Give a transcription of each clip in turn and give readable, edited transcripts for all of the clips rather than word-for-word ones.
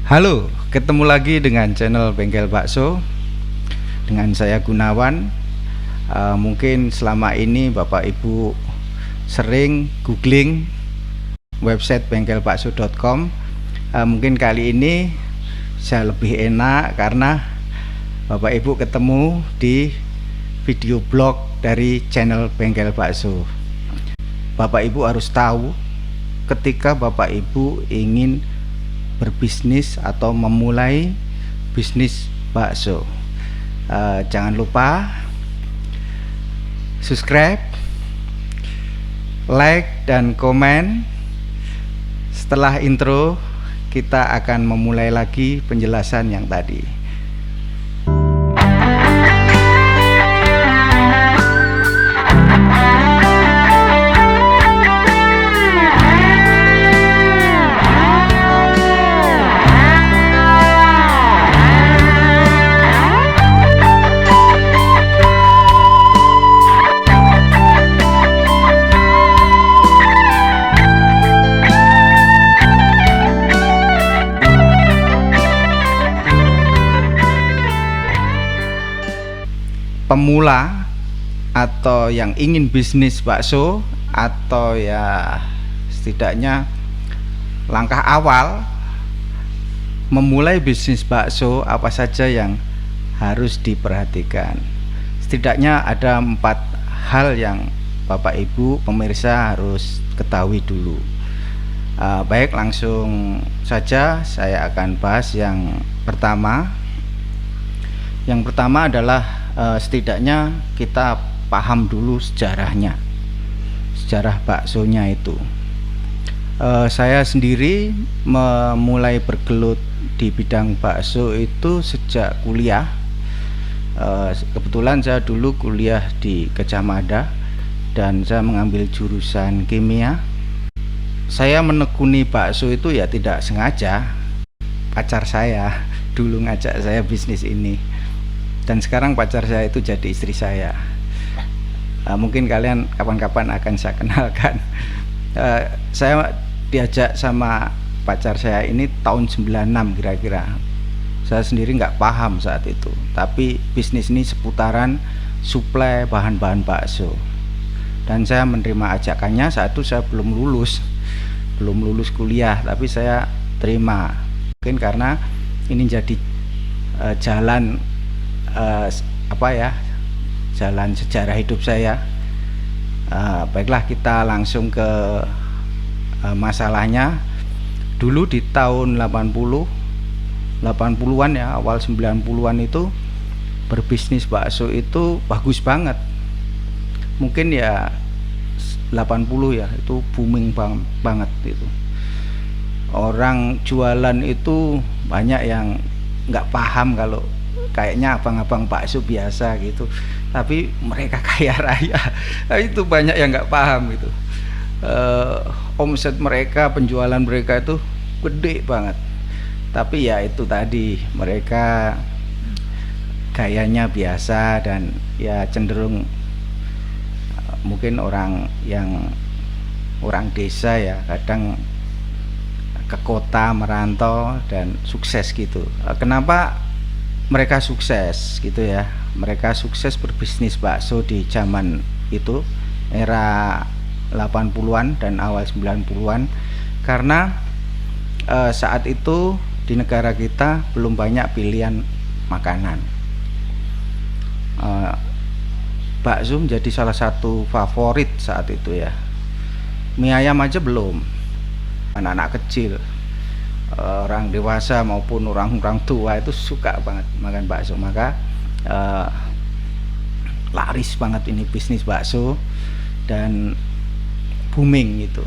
Halo, ketemu lagi dengan channel Bengkel Bakso dengan saya Gunawan. Mungkin selama ini Bapak Ibu sering googling website bengkelbakso.com. Mungkin kali ini saya lebih enak karena Bapak Ibu ketemu di video blog dari channel Bengkel Bakso. Bapak Ibu harus tahu ketika Bapak Ibu ingin berbisnis atau memulai bisnis bakso, jangan lupa subscribe, like, dan komen. Setelah intro, kita akan memulai lagi penjelasan yang tadi. Pemula atau yang ingin bisnis bakso, atau ya setidaknya langkah awal memulai bisnis bakso, apa saja yang harus diperhatikan? Setidaknya ada 4 hal yang Bapak Ibu pemirsa harus ketahui dulu. Baik, langsung saja saya akan bahas yang pertama. Yang pertama adalah setidaknya kita paham dulu sejarahnya, sejarah baksonya itu. Saya sendiri memulai bergelut di bidang bakso itu sejak kuliah. Kebetulan saya dulu kuliah di Gajah Mada dan saya mengambil jurusan kimia. Saya menekuni bakso itu ya tidak sengaja. Pacar saya dulu ngajak saya bisnis ini, dan sekarang pacar saya itu jadi istri saya. Mungkin kalian kapan-kapan akan saya kenalkan. Saya diajak sama pacar saya ini tahun 96 kira-kira. Saya sendiri nggak paham saat itu, tapi bisnis ini seputaran suplai bahan-bahan bakso. Dan saya menerima ajakannya. Saat itu saya belum lulus kuliah, tapi saya terima. Mungkin karena ini jadi jalan jalan sejarah hidup saya. Baiklah, kita langsung ke masalahnya. Dulu di tahun 80-an ya, awal 90-an itu berbisnis bakso itu bagus banget. Mungkin ya 80 ya, itu booming banget itu. Orang jualan itu banyak yang nggak paham kalau kayaknya abang-abang bakso biasa gitu, tapi mereka kaya raya. Itu banyak yang nggak paham gitu. Omset mereka, penjualan mereka itu gede banget, tapi ya itu tadi, mereka gayanya biasa dan ya cenderung mungkin orang desa ya, kadang ke kota merantau dan sukses gitu. Kenapa mereka sukses gitu ya? Mereka sukses berbisnis bakso di zaman itu, era 80-an dan awal 90-an, karena saat itu di negara kita belum banyak pilihan makanan. Bakso menjadi salah satu favorit saat itu ya. Mie ayam aja belum. Anak-anak kecil, orang dewasa maupun orang-orang tua itu suka banget makan bakso. Maka laris banget ini bisnis bakso dan booming gitu.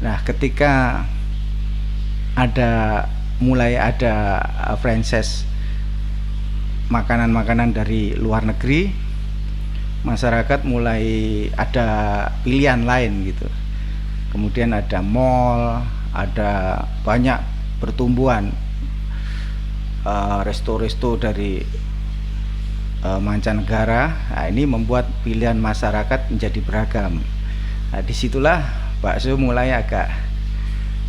Nah, ketika mulai ada franchise makanan-makanan dari luar negeri, masyarakat mulai ada pilihan lain gitu. Kemudian ada mall, ada banyak pertumbuhan resto-resto dari mancanegara. Nah, ini membuat pilihan masyarakat menjadi beragam. Nah, disitulah bakso mulai agak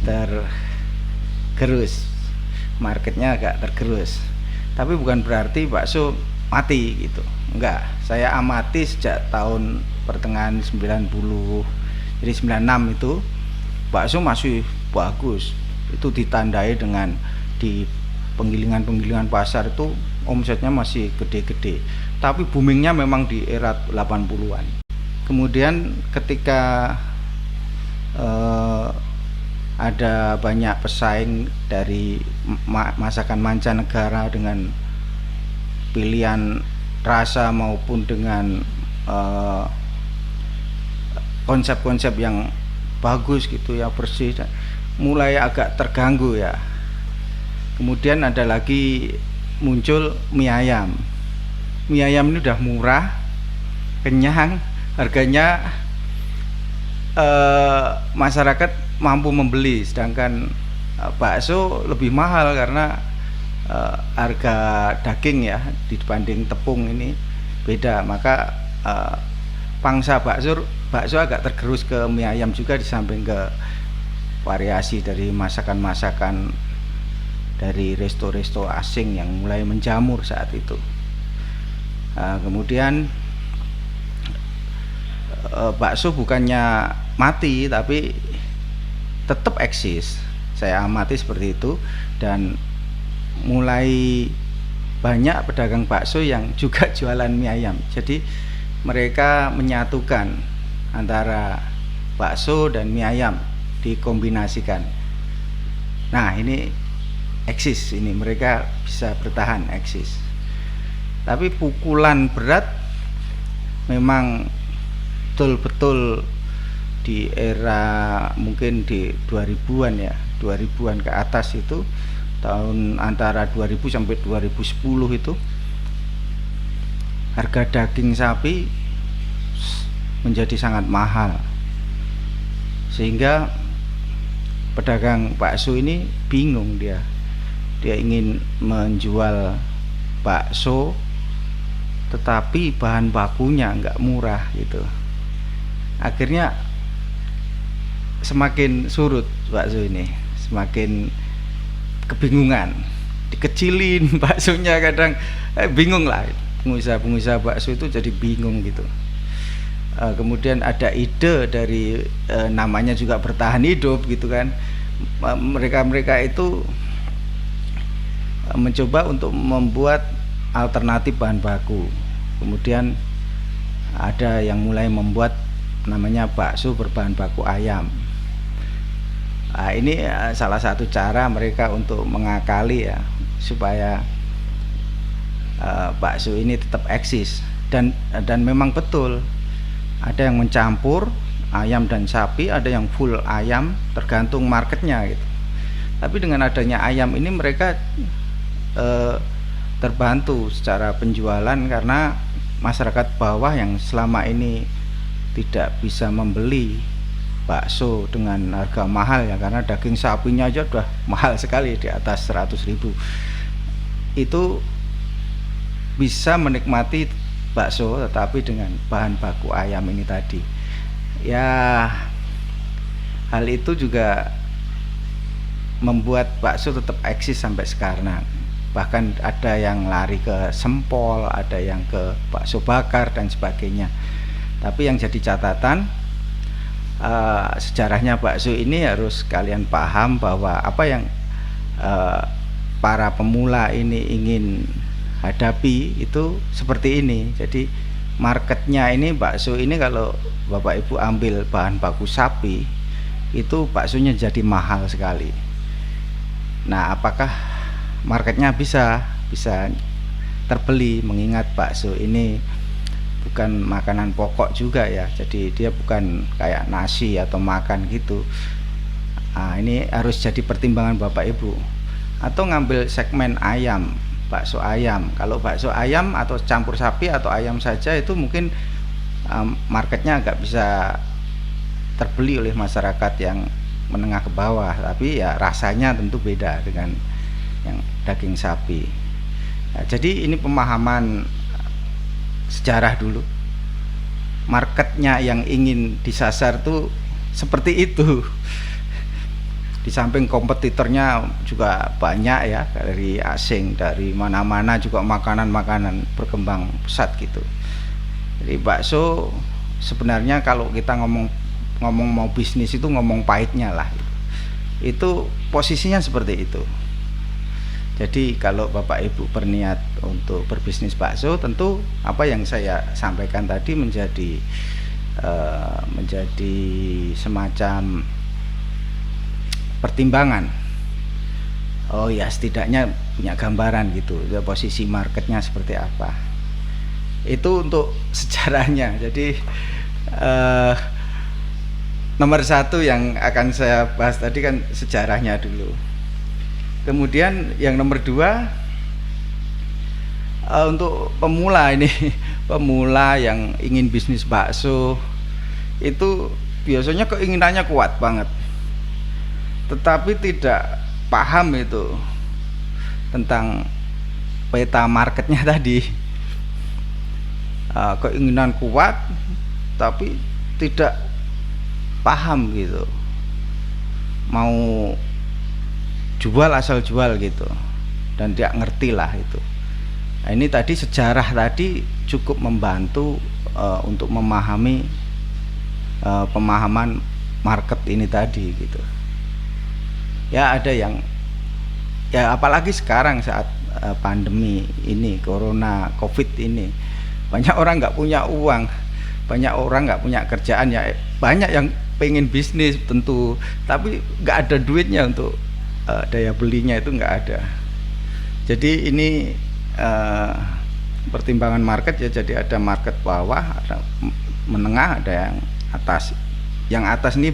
tergerus. marketnya agak tergerus. Tapi bukan berarti bakso mati gitu, enggak. Saya amati sejak tahun pertengahan 90, jadi 96 itu bakso masih bagus. Itu ditandai dengan di penggilingan pasar itu omsetnya masih gede-gede. Tapi boomingnya memang di era 80-an. Kemudian ketika ada banyak pesaing dari masakan mancanegara dengan pilihan rasa maupun dengan konsep-konsep yang bagus gitu ya, bersih, mulai agak terganggu ya. Kemudian ada lagi muncul mie ayam. Mie ayam ini udah murah, kenyang, harganya masyarakat mampu membeli, sedangkan bakso lebih mahal karena harga daging ya dibanding tepung ini beda. Maka pangsa bakso agak tergerus ke mie ayam juga, di samping ke variasi dari masakan-masakan dari resto-resto asing yang mulai menjamur saat itu. Kemudian bakso bukannya mati tapi tetap eksis, saya amati seperti itu. Dan mulai banyak pedagang bakso yang juga jualan mie ayam, jadi mereka menyatukan antara bakso dan mie ayam, dikombinasikan. Nah ini eksis, ini mereka bisa bertahan eksis. Tapi pukulan berat memang betul-betul di era mungkin di 2000-an ya, 2000-an ke atas itu, tahun antara 2000 sampai 2010 itu harga daging sapi menjadi sangat mahal, sehingga pedagang bakso ini bingung, dia ingin menjual bakso tetapi bahan bakunya nggak murah gitu. Akhirnya semakin surut bakso ini, semakin kebingungan, dikecilin baksonya, kadang bingung lah, pengusaha bakso itu jadi bingung gitu. Kemudian ada ide dari namanya juga bertahan hidup gitu kan, mereka itu mencoba untuk membuat alternatif bahan baku. Kemudian ada yang mulai membuat namanya bakso berbahan baku ayam. Nah, ini salah satu cara mereka untuk mengakali ya, supaya bakso ini tetap eksis. Dan memang betul ada yang mencampur ayam dan sapi, ada yang full ayam, tergantung marketnya gitu. Tapi dengan adanya ayam ini mereka terbantu secara penjualan, karena masyarakat bawah yang selama ini tidak bisa membeli bakso dengan harga mahal ya, karena daging sapinya aja udah mahal sekali, di atas 100.000, itu bisa menikmati bakso tetapi dengan bahan baku ayam ini tadi ya. Hal itu juga membuat bakso tetap eksis sampai sekarang. Bahkan ada yang lari ke sempol, ada yang ke bakso bakar dan sebagainya. Tapi yang jadi catatan, sejarahnya bakso ini harus kalian paham bahwa apa yang para pemula ini ingin hadapi itu seperti ini. Jadi marketnya ini, bakso ini kalau Bapak Ibu ambil bahan baku sapi, itu baksonya jadi mahal sekali. Nah, apakah marketnya bisa terbeli, mengingat bakso ini bukan makanan pokok juga ya, jadi dia bukan kayak nasi atau makan gitu. Nah, ini harus jadi pertimbangan Bapak Ibu. Atau ngambil segmen ayam, bakso ayam. Kalau bakso ayam atau campur sapi atau ayam saja itu mungkin marketnya agak bisa terbeli oleh masyarakat yang menengah ke bawah, tapi ya rasanya tentu beda dengan yang daging sapi. Nah, jadi ini pemahaman sejarah dulu. Marketnya yang ingin disasar tuh seperti itu. Di samping kompetitornya juga banyak ya, dari asing, dari mana-mana juga makanan-makanan berkembang pesat gitu. Jadi bakso sebenarnya kalau kita ngomong ngomong mau bisnis itu ngomong pahitnya lah. Itu posisinya seperti itu. Jadi kalau Bapak Ibu berniat untuk berbisnis bakso, tentu apa yang saya sampaikan tadi menjadi semacam pertimbangan. Oh ya, setidaknya punya gambaran gitu, ya, posisi marketnya seperti apa. Itu untuk sejarahnya. Jadi nomor satu yang akan saya bahas tadi kan sejarahnya dulu. Kemudian yang nomor dua, untuk pemula ini pemula yang ingin bisnis bakso itu biasanya keinginannya kuat banget, tetapi tidak paham itu tentang peta marketnya tadi. Keinginan kuat tapi tidak paham gitu, mau jual asal jual gitu, dan tidak ngerti lah itu. Nah, ini tadi sejarah tadi cukup membantu untuk memahami pemahaman market ini tadi gitu. Ya ada yang ya, apalagi sekarang saat pandemi ini, corona covid ini, banyak orang nggak punya uang, banyak orang nggak punya kerjaan, ya banyak yang pengen bisnis tentu, tapi nggak ada duitnya untuk daya belinya itu nggak ada. Jadi ini pertimbangan market ya, jadi ada market bawah, ada menengah, ada yang atas. Yang atas ini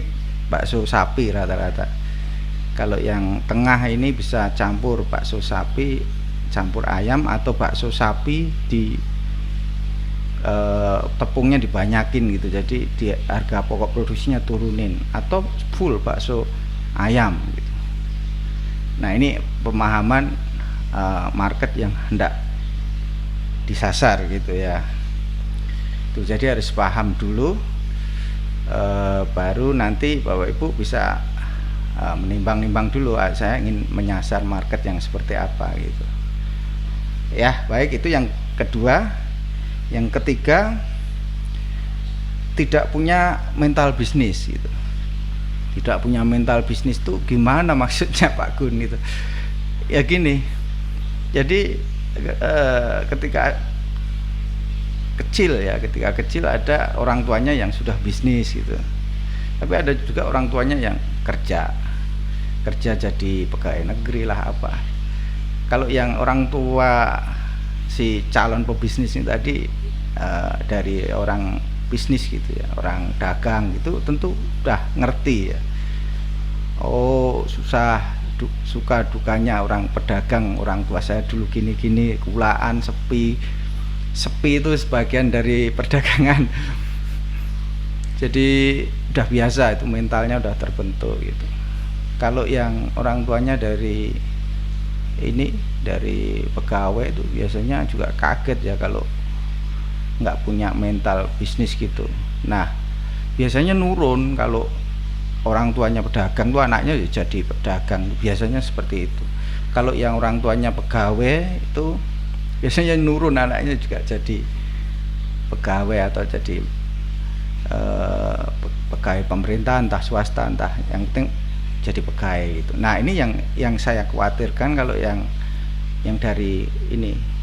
bakso sapi rata-rata. Kalau yang tengah ini bisa campur bakso sapi campur ayam, atau bakso sapi di tepungnya dibanyakin gitu, jadi di harga pokok produksinya turunin, atau full bakso ayam gitu. Nah ini pemahaman market yang hendak disasar gitu ya. Tuh, jadi harus paham dulu, baru nanti Bapak Ibu bisa menimbang-nimbang dulu, saya ingin menyasar market yang seperti apa gitu ya. Baik, itu yang kedua. Yang ketiga, tidak punya mental bisnis gitu. Tidak punya mental bisnis tuh gimana maksudnya Pak Gun gitu ya? Gini, jadi ketika kecil ada orang tuanya yang sudah bisnis gitu, tapi ada juga orang tuanya yang kerja jadi pegawai negeri lah apa. Kalau yang orang tua si calon pebisnis ini tadi dari orang bisnis gitu ya, orang dagang gitu, tentu udah ngerti ya. Oh, suka dukanya orang pedagang, orang tua saya dulu gini-gini, kulaan, sepi itu sebagian dari perdagangan. Jadi udah biasa, itu mentalnya udah terbentuk gitu. Kalau yang orang tuanya dari pegawai itu biasanya juga kaget ya kalau nggak punya mental bisnis gitu. Nah biasanya nurun, kalau orang tuanya pedagang tuh anaknya ya jadi pedagang, biasanya seperti itu. Kalau yang orang tuanya pegawai itu biasanya nurun, anaknya juga jadi pegawai atau jadi pegawai pemerintah, entah swasta, entah yang penting jadi pegawai gitu. Nah ini yang saya khawatirkan, kalau yang dari ini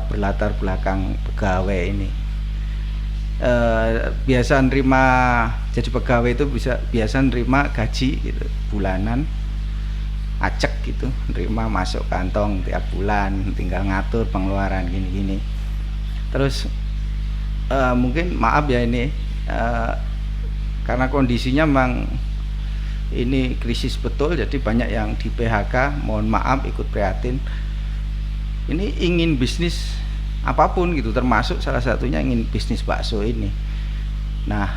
berlatar belakang pegawai ini, biasa nerima jadi pegawai itu biasa nerima gaji gitu bulanan, acek gitu, nerima masuk kantong tiap bulan, tinggal ngatur pengeluaran gini-gini. Terus mungkin maaf ya ini, karena kondisinya memang ini krisis betul, jadi banyak yang di PHK, mohon maaf, ikut prihatin. Ini ingin bisnis apapun gitu, termasuk salah satunya ingin bisnis bakso ini. Nah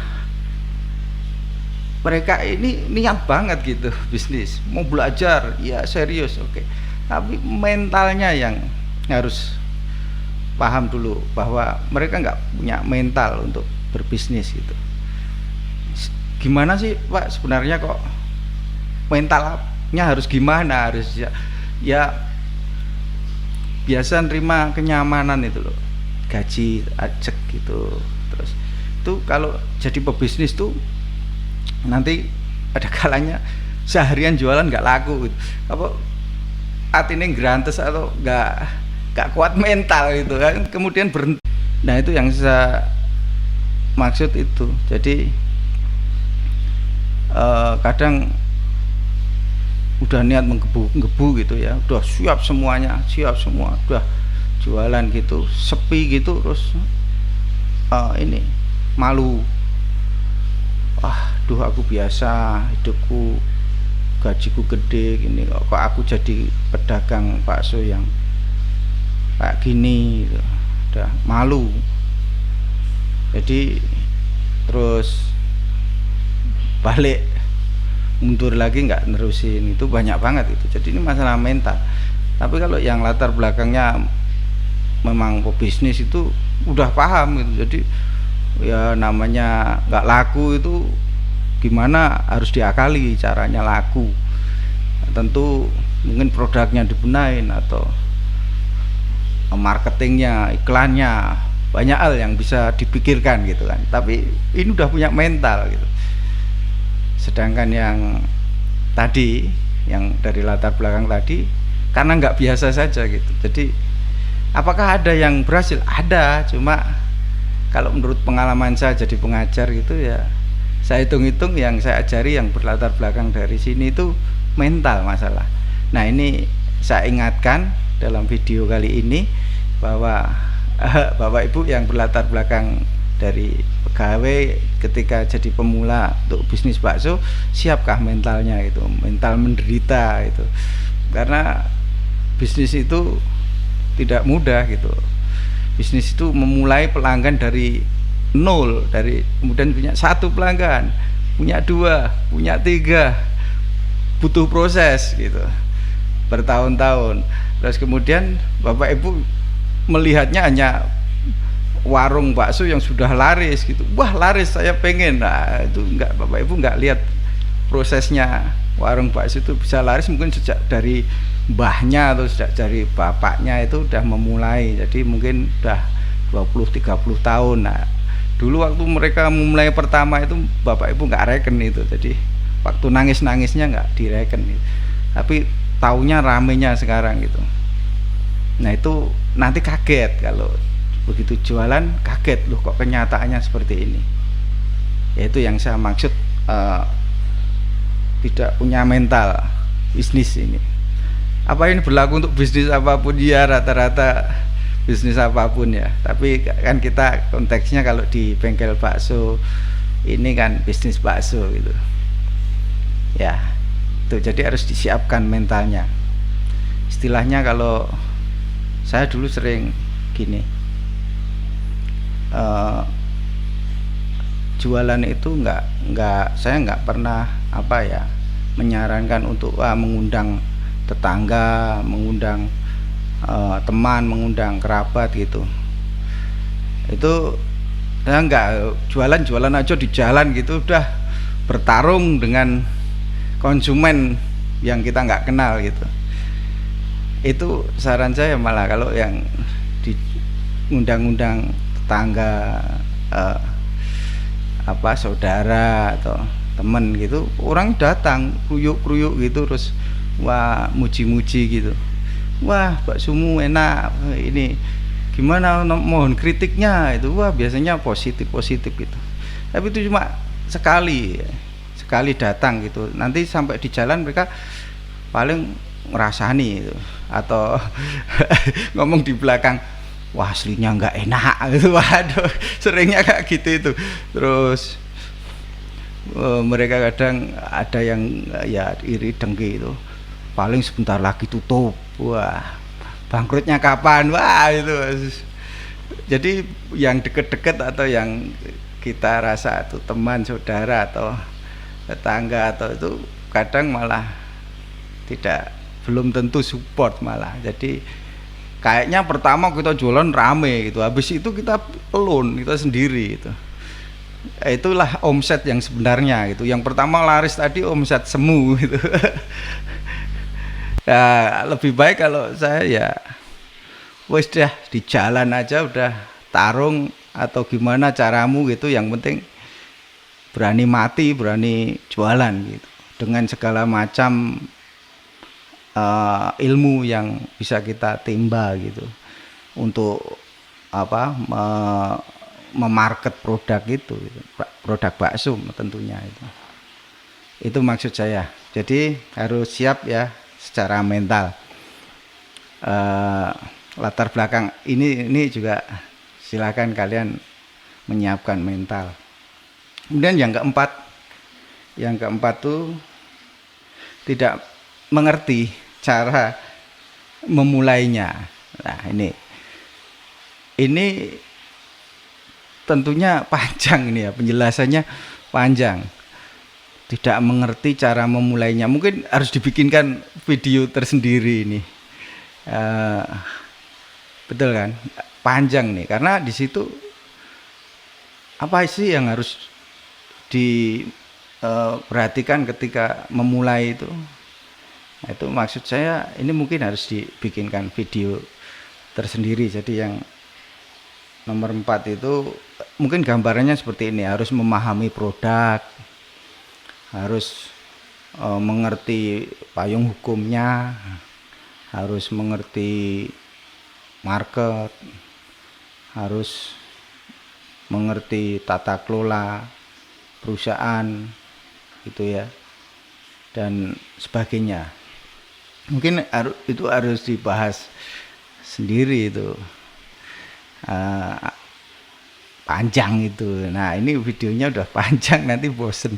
mereka ini niat banget gitu bisnis, mau belajar ya serius, oke. Tapi mentalnya yang harus paham dulu, bahwa mereka nggak punya mental untuk berbisnis gitu. Gimana sih Pak sebenarnya kok mentalnya harus gimana, harus ya biasa nerima kenyamanan itu loh, gaji ajek gitu. Terus itu kalau jadi pebisnis tuh nanti ada kalanya seharian jualan nggak laku gitu. Apa artinya grantes atau nggak kuat mental gitu kan, kemudian berhenti. Nah itu yang saya maksud itu. Jadi kadang udah niat menggebu gitu ya, udah siap semuanya, siap semua, udah jualan gitu, sepi gitu, terus ini malu, duh aku biasa hidupku, gajiku gede gini, kok aku jadi pedagang bakso yang kayak gini gitu. Udah malu, jadi terus balik mundur lagi, nggak nerusin. Itu banyak banget itu. Jadi ini masalah mental. Tapi kalau yang latar belakangnya memang pebisnis itu udah paham gitu. Jadi ya namanya nggak laku itu gimana, harus diakali caranya laku. Tentu mungkin produknya dibenahin atau marketingnya, iklannya, banyak hal yang bisa dipikirkan gitu kan. Tapi ini udah punya mental gitu. Sedangkan yang tadi, yang dari latar belakang tadi, karena nggak biasa saja gitu. Jadi apakah ada yang berhasil? Ada, cuma kalau menurut pengalaman saya jadi pengajar gitu ya, saya hitung-hitung yang saya ajari yang berlatar belakang dari sini itu mental masalah. Nah ini saya ingatkan dalam video kali ini bahwa Bapak Ibu yang berlatar belakang dari pegawai ketika jadi pemula untuk bisnis bakso, siapkah mentalnya itu, mental menderita itu, karena bisnis itu tidak mudah gitu. Bisnis itu memulai pelanggan dari nol, dari kemudian punya 1 pelanggan, punya 2, punya 3, butuh proses gitu bertahun-tahun. Terus kemudian Bapak Ibu melihatnya hanya warung bakso yang sudah laris gitu, wah laris saya pengen. Nah itu enggak, Bapak Ibu enggak lihat prosesnya. Warung bakso itu bisa laris mungkin sejak dari mbahnya atau sejak dari bapaknya itu udah memulai, jadi mungkin udah 20-30 tahun. Nah dulu waktu mereka memulai pertama itu Bapak Ibu nggak reken itu, jadi waktu nangis-nangisnya nggak direken gitu. Tapi taunya ramenya sekarang gitu. Nah itu nanti kaget kalau begitu jualan, kaget loh kok kenyataannya seperti ini. Yaitu yang saya maksud tidak punya mental bisnis ini. Apa ini berlaku untuk bisnis apapun? Ya rata-rata bisnis apapun ya. Tapi kan kita konteksnya kalau di bengkel bakso ini kan bisnis bakso gitu ya. Itu jadi harus disiapkan mentalnya. Istilahnya kalau saya dulu sering gini, jualan itu saya nggak pernah menyarankan untuk mengundang tetangga, mengundang teman, mengundang kerabat gitu. Itu saya nggak jualan aja di jalan gitu, udah bertarung dengan konsumen yang kita nggak kenal gitu. Itu saran saya malah kalau yang di undang-undang tetangga, saudara atau temen gitu, orang datang kruyuk-kruyuk gitu, terus wah muji-muji gitu, wah baksomu enak, ini gimana, mohon kritiknya itu, wah biasanya positif gitu. Tapi itu cuma sekali datang gitu, nanti sampai di jalan mereka paling ngerasani itu, atau ngomong di belakang, wah aslinya nggak enak gitu. Waduh, seringnya kayak gitu itu. Terus mereka kadang ada yang ya iri dengki itu, paling sebentar lagi tutup, wah bangkrutnya kapan, wah itu. Jadi yang deket-deket atau yang kita rasa itu teman, saudara atau tetangga atau itu kadang malah belum tentu support malah. Jadi kayaknya pertama kita jualan rame gitu, habis itu kita alone, kita sendiri gitu. Itulah omset yang sebenarnya gitu. Yang pertama laris tadi omset semu gitu. Ya lebih baik kalau saya ya wes dah di jalan aja udah tarung atau gimana caramu gitu, yang penting berani mati, berani jualan gitu. Dengan segala macam ilmu yang bisa kita timba gitu untuk apa memarket produk itu gitu. Produk bakso tentunya itu maksud saya. Jadi harus siap ya secara mental. Latar belakang ini juga silakan kalian menyiapkan mental. Kemudian yang keempat tuh tidak mengerti cara memulainya. Nah, ini tentunya panjang ini ya, penjelasannya panjang. Tidak mengerti cara memulainya. Mungkin harus dibikinkan video tersendiri ini. Betul kan? Panjang nih, karena di situ apa sih yang harus diperhatikan ketika memulai itu. Nah, itu maksud saya ini mungkin harus dibikinkan video tersendiri. Jadi yang nomor 4 itu mungkin gambarannya seperti ini, harus memahami produk, harus mengerti payung hukumnya, harus mengerti market, harus mengerti tata kelola perusahaan gitu ya, dan sebagainya. Mungkin itu harus dibahas sendiri itu, panjang itu. Nah ini videonya udah panjang, nanti bosen.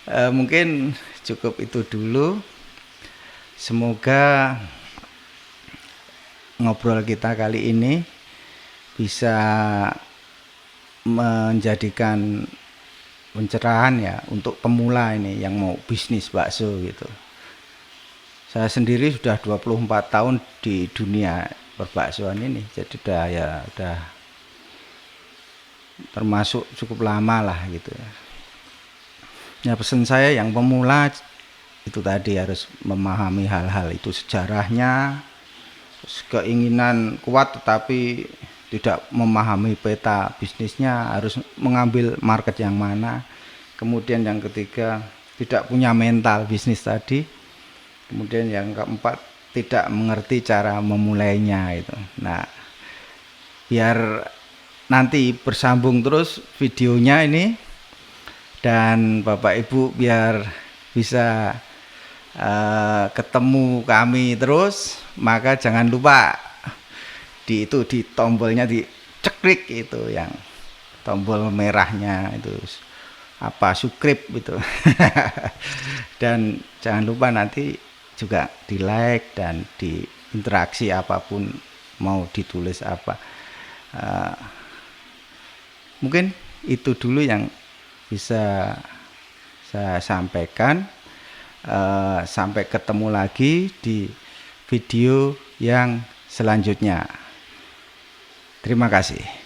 Mungkin cukup itu dulu. Semoga ngobrol kita kali ini bisa menjadikan pencerahan ya untuk pemula ini yang mau bisnis bakso gitu. Saya sendiri sudah 24 tahun di dunia perbaksoan ini, jadi udah termasuk cukup lama lah gitu ya. Ya pesan saya yang pemula itu tadi harus memahami hal-hal itu, sejarahnya, keinginan kuat tetapi tidak memahami peta bisnisnya, harus mengambil market yang mana. Kemudian yang ketiga, tidak punya mental bisnis tadi. Kemudian yang keempat, tidak mengerti cara memulainya itu. Nah, biar nanti bersambung terus videonya ini, dan Bapak Ibu biar bisa ketemu kami terus, maka jangan lupa di tombolnya diceklik itu, yang tombol merahnya itu apa, subscribe itu. Dan jangan lupa nanti juga di like dan di interaksi apapun, mau ditulis apa. Mungkin itu dulu yang bisa saya sampaikan. Sampai ketemu lagi di video yang selanjutnya. Terima kasih.